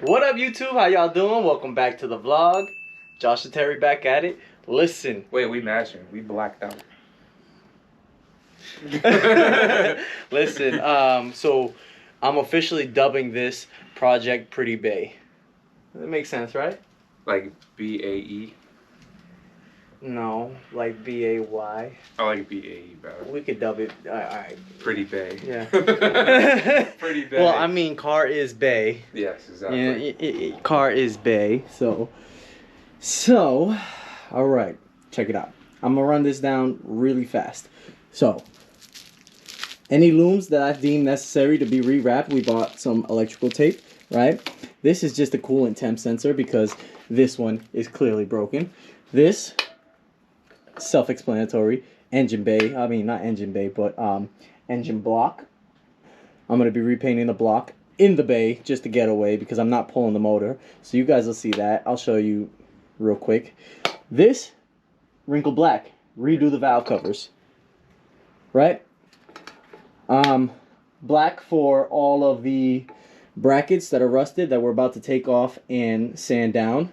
What up, YouTube? How y'all doing? Welcome back to the vlog. Josh and Terry back at it. Listen. Wait, we matching. We blacked out. Listen, so I'm officially dubbing this project Pretty Bay. That makes sense, right? Like B-A-E? No, like B-A-Y. I like B-A-E better. We could dub it. All right. Pretty Bay. Yeah. Pretty Bay. Well, I mean, car is Bay. Yes, exactly. Yeah, car is Bay. So, all right. Check it out. I'm gonna run this down really fast. So, any looms that I've deemed necessary to be rewrapped, we bought some electrical tape, right? This is just a coolant temp sensor because this one is clearly broken. This, self-explanatory, engine bay. I mean, not engine bay, but engine block. I'm going to be repainting the block in the bay just to get away because I'm not pulling the motor. So you guys will see that. I'll show you real quick. This, wrinkle black. Redo the valve covers. Right? Black for all of the brackets that are rusted that we're about to take off and sand down.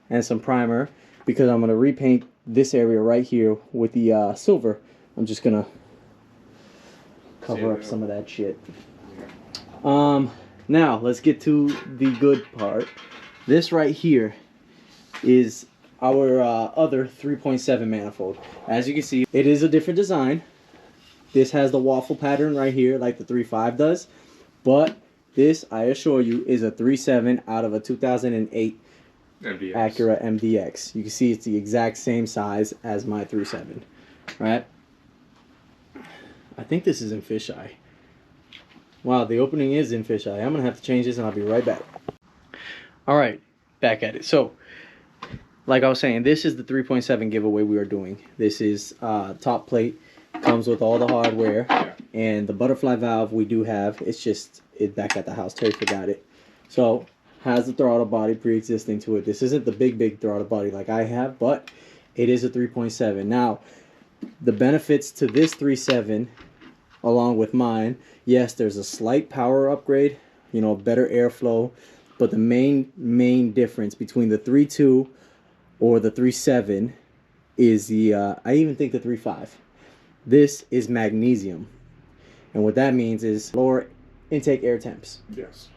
And some primer because I'm going to repaint this area right here with the silver. I'm just going to cover up some of that shit. Now, let's get to the good part. This right here is our other 3.7 manifold. As you can see, it is a different design. This has the waffle pattern right here like the 3.5 does. But this, I assure you, is a 3.7 out of a 2008 MDX. Acura MDX. You can see it's the exact same size as my 3.7, right? I think this is in fisheye. Wow, the opening is in fisheye. I'm gonna have to change this and I'll be right back. All right, back at it. So, like I was saying, this is the 3.7 giveaway we are doing. This is top plate, comes with all the hardware, and the butterfly valve we do have. It's just back at the house. Terry forgot it. So, has the throttle body pre-existing to it. This isn't the big throttle body like I have, but it is a 3.7. Now, the benefits to this 3.7, along with mine, yes, there's a slight power upgrade, you know, better airflow, but the main difference between the 3.2 or the 3.7 is the, I even think the 3.5. This is magnesium. And what that means is lower intake air temps. Yes.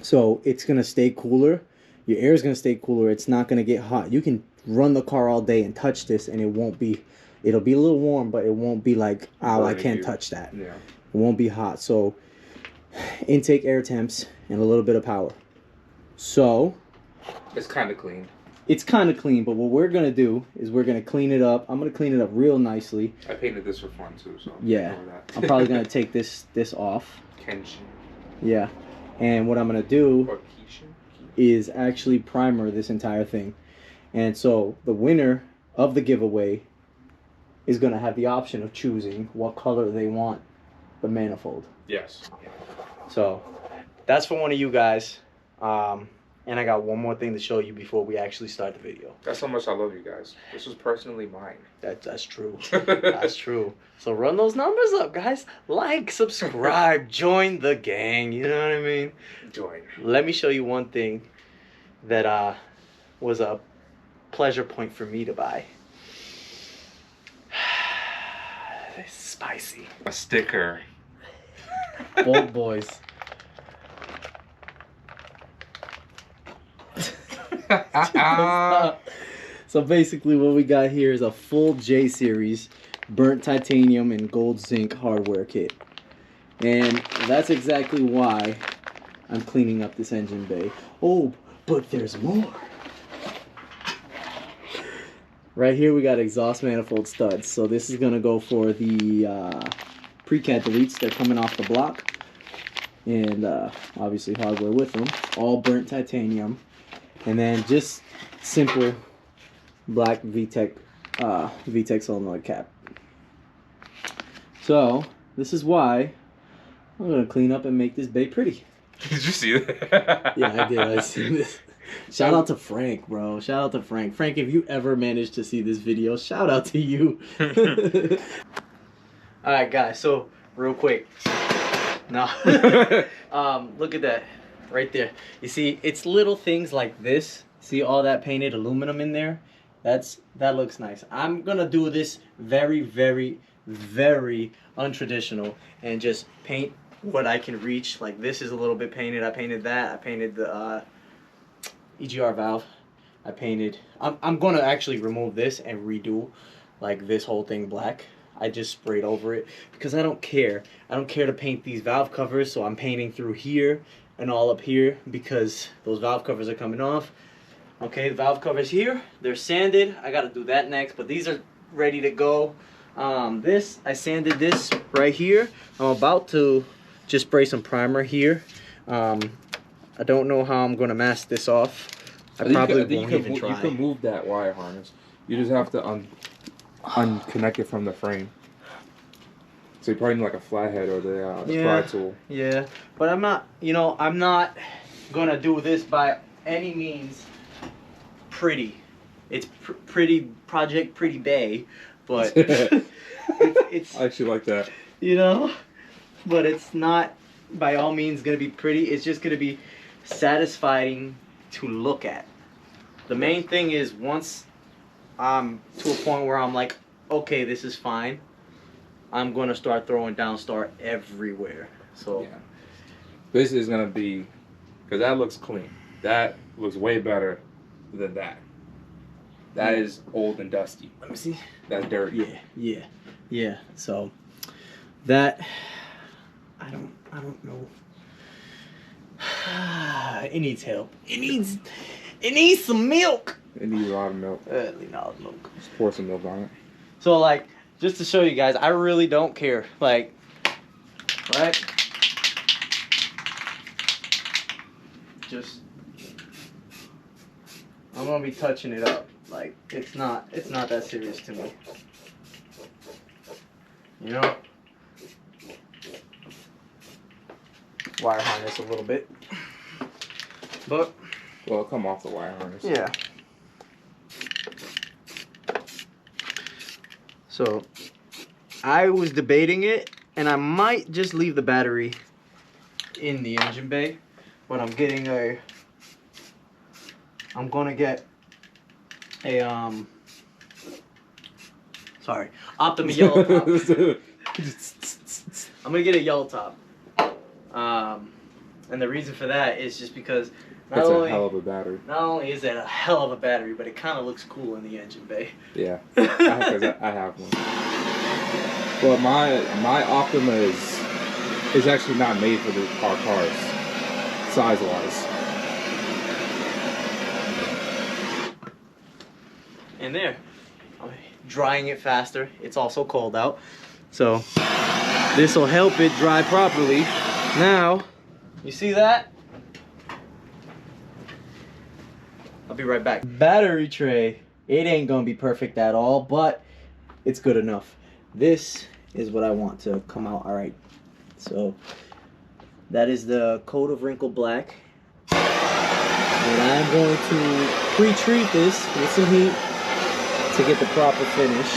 So it's going to stay cooler. Your air is going to stay cooler. It's not going to get hot. You can run the car all day and touch this and it won't be, it'll be a little warm, but it won't be like, oh, I can't touch that. Yeah. It won't be hot. So intake air temps and a little bit of power. So It's kind of clean. it's kind of clean, but what we're going to do is we're going to clean it up. I'm going to clean it up real nicely. I painted this for fun too, so yeah. I'm probably going to take this off. Kenshin. Yeah. And what I'm going to do Or Kishin? is actually primer this entire thing. And so the winner of the giveaway is going to have the option of choosing what color they want the manifold. Yes. So that's for one of you guys. And I got one more thing to show you before we actually start the video. That's how much I love you guys. This was personally mine. That's true. That's true. So run those numbers up, guys. Like, subscribe, join the gang. You know what I mean? Join. Let me show you one thing that was a pleasure point for me to buy. It's spicy. A sticker. Bold boys. So basically what we got here is a full J series burnt titanium and gold zinc hardware kit. And that's exactly why I'm cleaning up this engine bay. Oh, but there's more. Right here we got exhaust manifold studs. So this is gonna go for the pre-cat deletes. They're coming off the block. And obviously hardware with them. All burnt titanium. And then just simple black VTEC solenoid cap. So this is why I'm gonna clean up and make this bay pretty. Did you see that? Yeah, I did. I seen this. Shout out to Frank, bro. Shout out to Frank. Frank, if you ever managed to see this video, shout out to you. Alright guys, so real quick. No. Look at that. right there. You see, it's little things like this. See all that painted aluminum in there? That looks nice. I'm gonna do this very, very, very untraditional and just paint what I can reach. Like this is a little bit painted. I painted that. I painted the EGR valve. I painted. I'm gonna actually remove this and redo like this whole thing black. I just sprayed over it because I don't care. I don't care to paint these valve covers, so I'm painting through here and all up here because those valve covers are coming off. Okay, the valve covers here, they're sanded. I gotta do that next, but these are ready to go. I sanded this right here. I'm about to just spray some primer here. I don't know how I'm gonna mask this off. I probably won't even try. You can move that wire harness. You just have to unconnect it from the frame. So you probably need like a flathead or the pry tool. Yeah, but I'm not, I'm not gonna do this by any means pretty. It's pretty project, pretty bay, but it's I actually like that. But it's not by all means gonna be pretty. It's just gonna be satisfying to look at. The main thing is once I'm to a point where I'm like, okay, this is fine, I'm gonna start throwing Downstar everywhere. So yeah. This is gonna be, because that looks clean. That looks way better than that. That is old and dusty. Let me see. That's dirty. Yeah. So that I don't know. It needs help. It needs some milk. It needs a lot of milk. Just pour some milk on it. So like, just to show you guys, I really don't care. Like, right? Just, I'm gonna be touching it up. Like, it's not that serious to me. Wire harness a little bit. But, well, come off the wire harness. Yeah. So, I was debating it, and I might just leave the battery in the engine bay, but I'm gonna get a Optima yellow top. I'm gonna get a yellow top. And the reason for that is just because That's a hell of a battery. Not only is it a hell of a battery, but it kind of looks cool in the engine bay. Yeah, because I have one. Well, my Optima is actually not made for our cars, size-wise. And there, I'm drying it faster. It's also cold out, so this will help it dry properly. Now, you see that? I'll be right back. Battery tray. It ain't gonna be perfect at all, but it's good enough. This is what I want to come out. All right. So that is the coat of wrinkled black. And I'm going to pre-treat this with some heat to get the proper finish.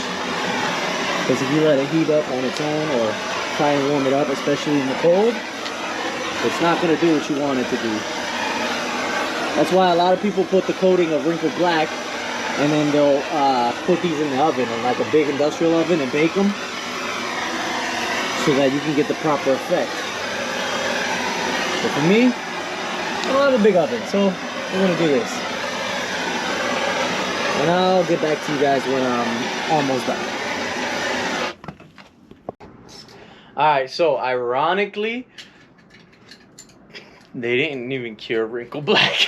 Because if you let it heat up on its own or try and warm it up, especially in the cold, it's not going to do what you want it to do. That's why a lot of people put the coating of wrinkled black and then they'll put these in the oven, in like a big industrial oven, and bake them so that you can get the proper effect. But for me, I don't have a big oven, so I'm going to do this. And I'll get back to you guys when I'm almost done. Alright, so ironically, they didn't even cure wrinkled black.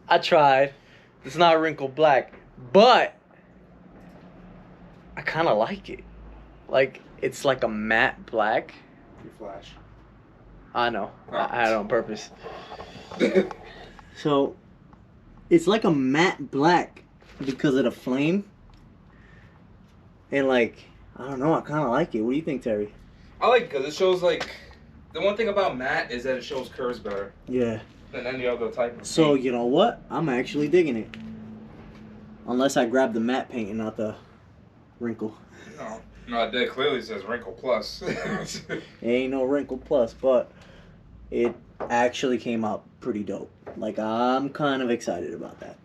I tried. It's not wrinkled black, but I kind of like it. Like, it's like a matte black. You flash. I know. Oh. I had it on purpose. So, it's like a matte black because of the flame. And like, I don't know, I kind of like it. What do you think, Terry? I like it because it shows like, the one thing about matte is that it shows curves better. Yeah. Than any other type of So, paint. you know what? I'm actually digging it. Unless I grab the matte paint and not the wrinkle. No, that clearly says wrinkle plus. It ain't no wrinkle plus, but it actually came out pretty dope. Like, I'm kind of excited about that.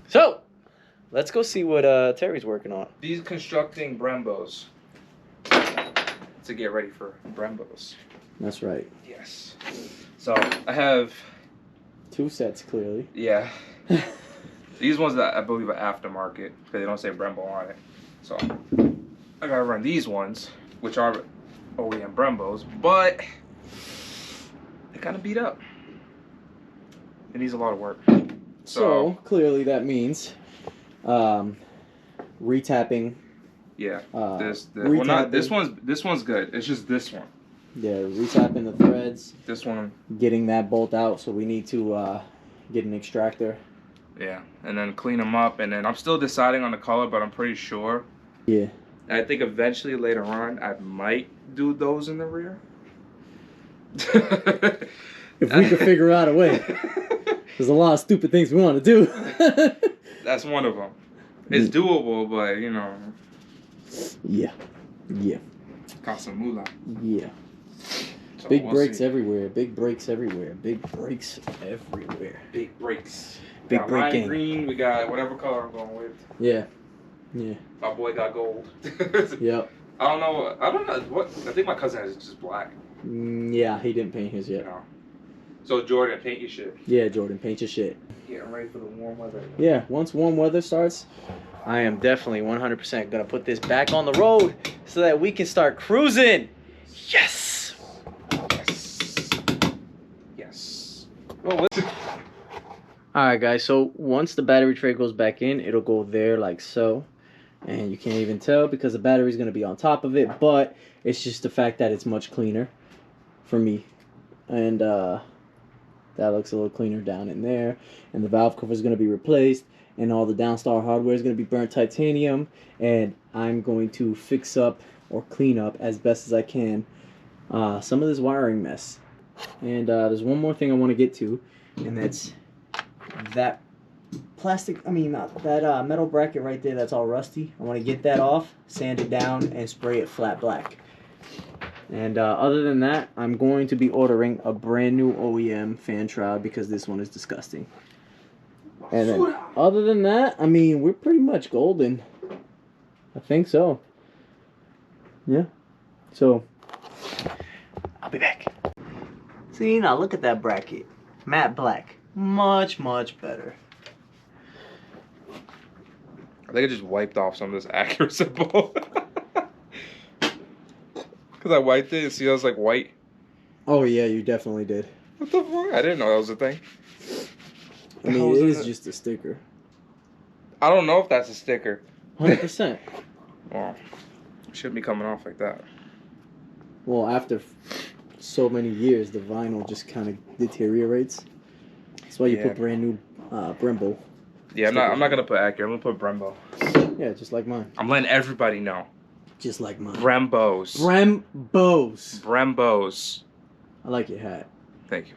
So, let's go see what Terry's working on. These constructing Brembos to get ready for Brembos. That's right. Yes. So I have 2 sets clearly. Yeah. These ones that I believe are aftermarket because they don't say Brembo on it. So I gotta run these ones, which are OEM Brembos, but they kind of beat up. It needs a lot of work. So clearly that means retapping. Yeah. Well, not this one's. This one's good. It's just this one. Yeah, retapping the threads. This one. Getting that bolt out, so we need to get an extractor. Yeah, and then clean them up, and then I'm still deciding on the color, but I'm pretty sure. Yeah. I think eventually later on I might do those in the rear. If we could figure out a way. There's a lot of stupid things we want to do. That's one of them. It's doable, but you know. Yeah. Yeah. Got some moolah. Yeah. So big brakes everywhere. Big brakes everywhere. Big brakes everywhere. Big brakes. Big brake game. Green. We got whatever color I'm going with. Yeah. Yeah. My boy got gold. Yep. I don't know what. I think my cousin has just black. Yeah, he didn't paint his yet. No. So Jordan, paint your shit. Yeah, Jordan, paint your shit. Yeah, I'm ready for the warm weather. Yeah, once warm weather starts, I am definitely 100% gonna put this back on the road so that we can start cruising. Yes. Yes. Yes. Well, alright guys, so once the battery tray goes back in, it'll go there like so. And you can't even tell because the battery's going to be on top of it, but it's just the fact that it's much cleaner for me. And that looks a little cleaner down in there. And the valve cover is going to be replaced, and all the Downstar hardware is going to be burnt titanium. And I'm going to fix up or clean up as best as I can some of this wiring mess. And there's one more thing I want to get to, and that's that metal bracket right there that's all rusty. I want to get that off, sand it down, and spray it flat black. And other than that, I'm going to be ordering a brand new OEM fan shroud because this one is disgusting. And then, other than that, I mean, we're pretty much golden. I think so. Yeah. So, I'll be back. See, now look at that bracket. Matte black. Much, much better. I think I just wiped off some of this Acura symbol. Because I wiped it and see I was like white. Oh yeah, you definitely did. What the fuck? I didn't know that was a thing. I mean, it is just a sticker. I don't know if that's a sticker. 100%. Well, it shouldn't be coming off like that. Well, after so many years, the vinyl just kind of deteriorates. That's why you put brand new Brembo. Yeah, I'm not gonna put Acura. I'm gonna put Brembo. Yeah, just like mine. I'm letting everybody know. Just like mine. Brembos. Brembos. Brembos. I like your hat. Thank you.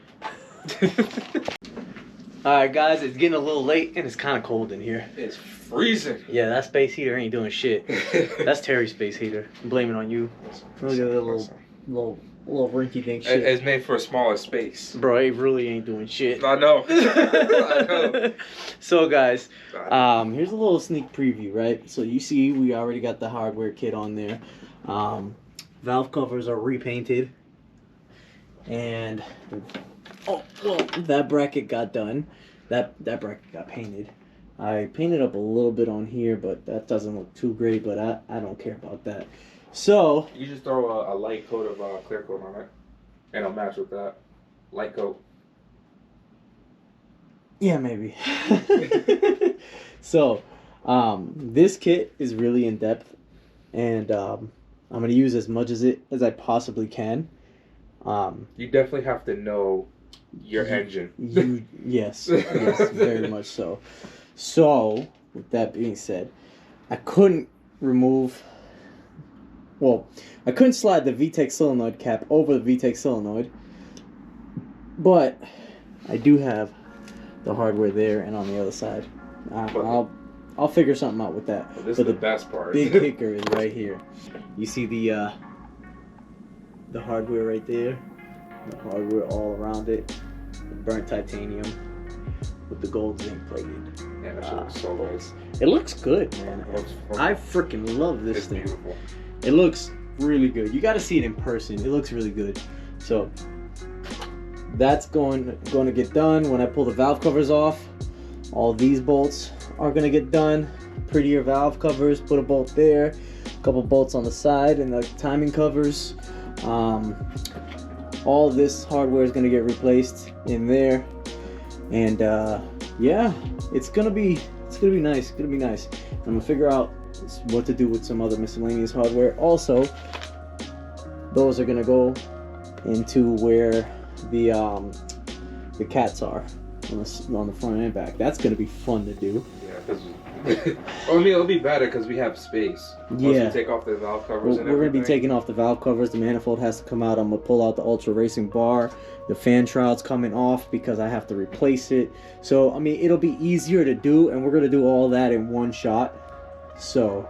Alright guys, it's getting a little late and it's kind of cold in here. It's freezing. Yeah, that space heater ain't doing shit. That's Terry's space heater. I'm blaming on you. Look at that little rinky dink shit. It's made for a smaller space. Bro, it really ain't doing shit. I know. I know. So guys, here's a little sneak preview, right? So you see we already got the hardware kit on there. Valve covers are repainted. And that bracket got done. That bracket got painted. I painted up a little bit on here, but that doesn't look too great, but I don't care about that. So you just throw a light coat of clear coat on it, and it'll match with that light coat. Yeah, maybe. So, this kit is really in depth, and I'm gonna use as much as I possibly can. You definitely have to know your engine. Yes, very much so. So, with that being said, I couldn't slide the VTEC solenoid cap over the VTEC solenoid, but I do have the hardware there and on the other side. I'll figure something out with that. Well, this is the best part. Big kicker is right here. You see the hardware right there? The hardware all around it. The burnt titanium with the gold zinc plated. Yeah, that shit looks so nice. It looks good, man. I freaking love this thing. Beautiful. It looks really good. You got to see it in person. It looks really good. So that's going to get done when I pull the valve covers off. All these bolts are going to get done. Prettier valve covers. Put a bolt there. A couple bolts on the side and the timing covers. All this hardware is going to get replaced in there. And yeah, it's gonna be nice. It's gonna be nice. I'm gonna figure out what to do with some other miscellaneous hardware. Also, those are gonna go into where the cats are on the front and back. That's gonna be fun to do. Yeah, because I mean it'll be better because we have space. Once we take off the valve covers. We're gonna be taking off the valve covers. The manifold has to come out. I'm gonna pull out the ultra racing bar. The fan shroud's coming off because I have to replace it. So I mean it'll be easier to do, and we're gonna do all that in one shot. So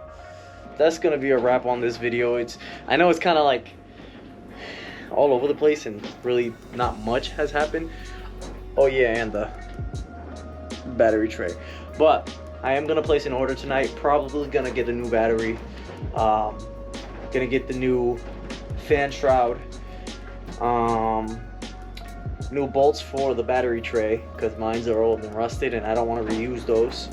that's gonna be a wrap on this video. I know it's kind of like all over the place and really not much has happened. Oh yeah, and the battery tray. But I am gonna place an order tonight. Probably gonna get a new battery. Gonna get the new fan shroud. New bolts for the battery tray because mines are old and rusted and I don't want to reuse those.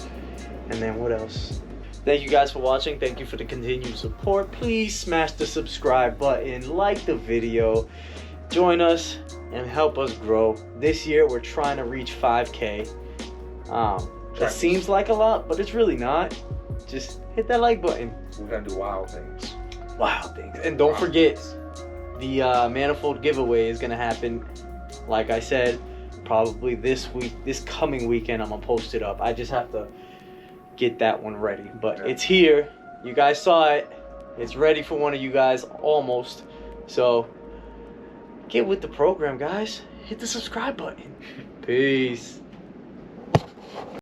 And then what else? Thank you guys for watching. Thank you for the continued support. Please smash the subscribe button, like the video, join us and help us grow. This year we're trying to reach 5K. It seems like a lot, but it's really not. Just hit that like button. We're gonna do wild things. Wild things. And don't forget, the Manifold giveaway is gonna happen. Like I said, probably this coming weekend, I'm gonna post it up. I just have to get that one ready. But it's here. You guys saw it. It's ready for one of you guys, almost. So get with the program, guys. Hit the subscribe button. Peace.